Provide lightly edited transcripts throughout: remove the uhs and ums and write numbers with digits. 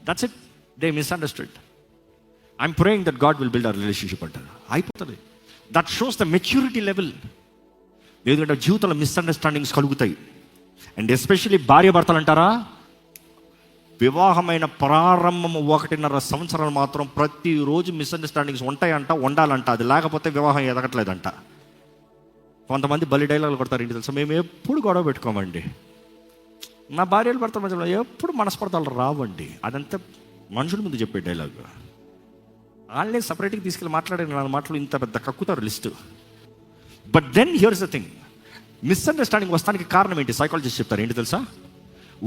That's it. They misunderstood. I'm praying that God will build our relationship అంటారు. అయిపోతుంది. That shows the maturity level. ఎందుకంటే జీవితంలో misunderstandings కలుగుతాయి. And especially భార్య భర్తలు అంటారా, వివాహమైన ప్రారంభం 1.5 సంవత్సరాలు మాత్రం ప్రతిరోజు మిస్అండర్స్టాండింగ్స్ ఉంటాయంట, ఉండాలంట. అది లేకపోతే వివాహం ఎదగట్లేదంట. కొంతమంది బలి డైలాగులు కొడతారు. ఏంటి తెలుసా, మేము ఎప్పుడు గొడవ పెట్టుకోమండి, నా భార్యలు భర్తల మధ్యలో ఎప్పుడు మనస్పర్ధలు రావండి. అదంతా మనుషుల ముందు చెప్పే డైలాగ్. వాళ్ళే సపరేట్గా తీసుకెళ్ళి మాట్లాడే 4 మాటలు ఇంత పెద్ద కక్కుతారు list. But then here's the thing, misunderstanding వస్తానికి కారణం ఏంటి? సైకాలజిస్ట్ చెప్తారు. ఏంటి తెలుసా,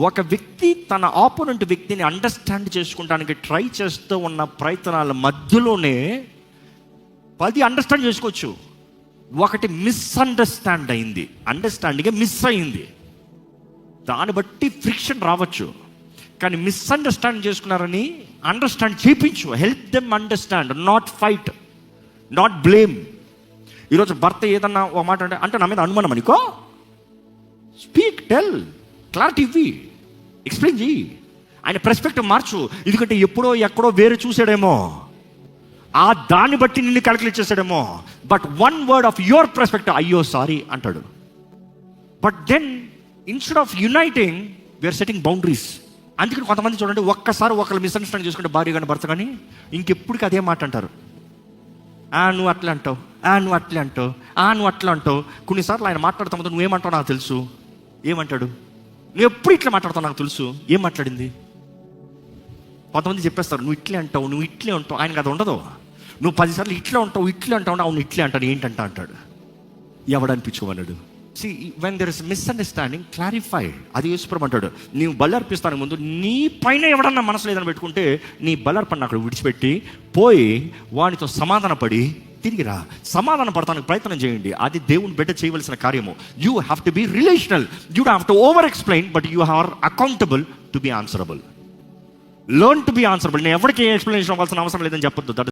ఒక వ్యక్తి తన ఆపోనెంట్ వ్యక్తిని అండర్స్టాండ్ చేసుకుంటానికి ట్రై చేస్తూ ఉన్న ప్రయత్నాల మధ్యలోనే 10 అండర్స్టాండ్ చేసుకోవచ్చు. ఒకటి మిస్అండర్స్టాండ్ అయింది, అండర్స్టాండింగ్ మిస్ అయింది, దాన్ని బట్టి ఫ్రిక్షన్ రావచ్చు. కానీ మిస్అండర్స్టాండ్ చేసుకున్నారని అండర్స్టాండ్ చేయించు. Help them understand, not fight, not blame. ఈరోజు భర్త ఏదన్నా ఒక మాట అంటే నా మీద అనుమానం అనుకో, స్పీక్, టెల్, క్లారిటీ ఇవ్వి, ఎక్స్ప్లెయిన్ చెయ్యి. ఆయన పర్స్పెక్టివ్ మార్చు. ఎందుకంటే ఎప్పుడో ఎక్కడో వేరే చూసాడేమో, ఆ దాన్ని బట్టి నిన్ను క్యాలిక్యులేట్ చేశాడేమో. But 1 word of your perspective, అయ్యో సారీ అంటాడు. But then instead of uniting we're setting boundaries. అందుకని కొంతమంది చూడండి, ఒక్కసారి ఒకళ్ళు మిస్అండర్స్టాండ్ చేసుకుంటే భార్య కానీ భర్త కానీ ఇంకెప్పటికీ అదే మాట అంటారు. నువ్వు అట్లా అంటావు, నువ్వు అట్లా అంటావు, నువ్వు అట్లా అంటావు. కొన్నిసార్లు ఆయన మాట్లాడుతావు, నువ్వేమంటావు నాకు తెలుసు. ఏమంటాడు? నువ్వు ఎప్పుడు ఇట్లా మాట్లాడతావు నాకు తెలుసు. ఏం మాట్లాడింది? కొంతమంది చెప్పేస్తారు, నువ్వు ఇట్లే అంటావు, నువ్వు ఇట్లే ఉంటావు. ఆయనకు అది ఉండదు. నువ్వు 10 సార్లు ఇట్లా ఉంటావు, ఇట్లే అంటావు, అవును ఇట్లే అంటాడు. ఏంటంట అంటాడు. ఎవడనిపించుకోమన్నాడు. See, when there is misunderstanding, clarify. అది యేసుప్రభువు అంటాడు, నీవు బలర్పిస్తానికి ముందు నీ పైన ఎవడన్నా మనసు లేదని పెట్టుకుంటే నీ బలర్పణ అక్కడ విడిచిపెట్టి పోయి వానితో సమాధానపడి తిరిగిరా. సమాధాన పడటానికి ప్రయత్నం చేయండి. అది దేవుని బిడ్డ చేయవలసిన కార్యము. You have to be relational. You have to over explain, but you are accountable to be answerable. Learn to be answerable. నేను ఎవరికి ఎక్స్ప్లెనేషన్ అవ్వాల్సిన అవసరం లేదని చెప్పొద్దు.